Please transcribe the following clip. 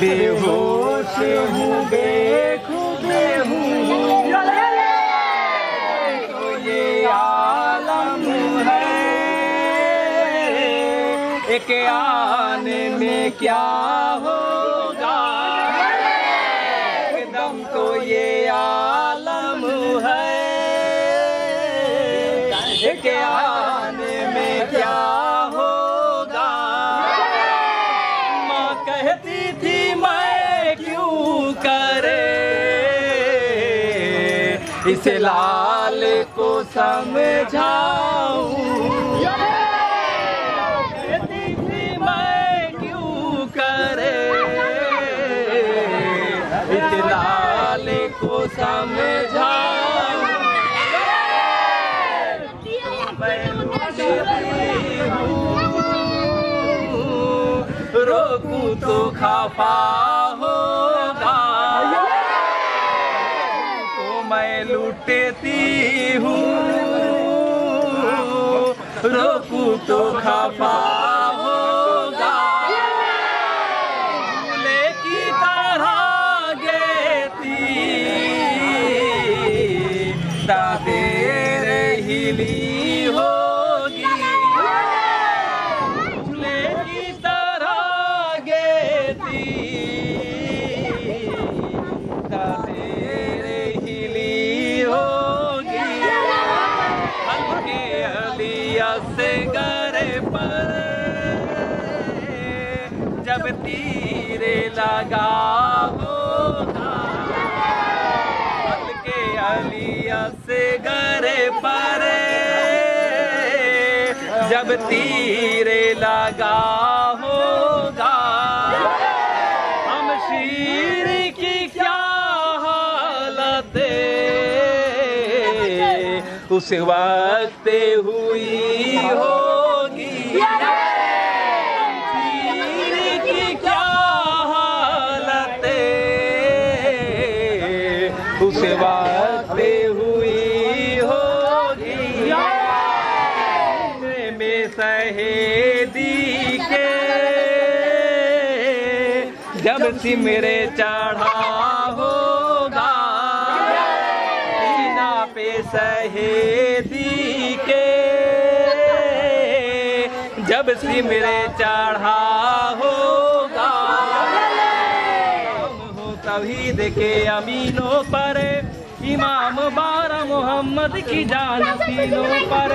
बेहोश हूँ बेखुद हूँ तो ये आलम है, एक आने में क्या होगा, एकदम तो ये आलम है, एक आने में क्या होगा। माँ कहती थी मैं क्यों करे इस लाल को समझाऊं, कहती थी मैं क्यों करे इस लाल को समझाऊं। मैं रोकूं तो खफा होगा, तो मैं लुटती हूँ, रोकूं तो खफा होगा। फूले की तरह गेती दादेर हिली होगी, फूले की तरह गेती दादेर हिली होगी। हल्के अलिया से गरे पर जब तीरे लगा होगा, हल्के अलिया से गरे पर जब तीरे लगा होगा। हम शीर की क्या हालत उस वक्त हुई होगी, शीर की क्या हालत उस वक्त हुई होगी। में सहेदी के जब सिमरे चढ़ा होगा, सीना पे सहेदी के जब सिमरे चढ़ा होगा। हो तौहीद के अमीनों पर इमाम बारा मोहम्मद की जान सीनों पर,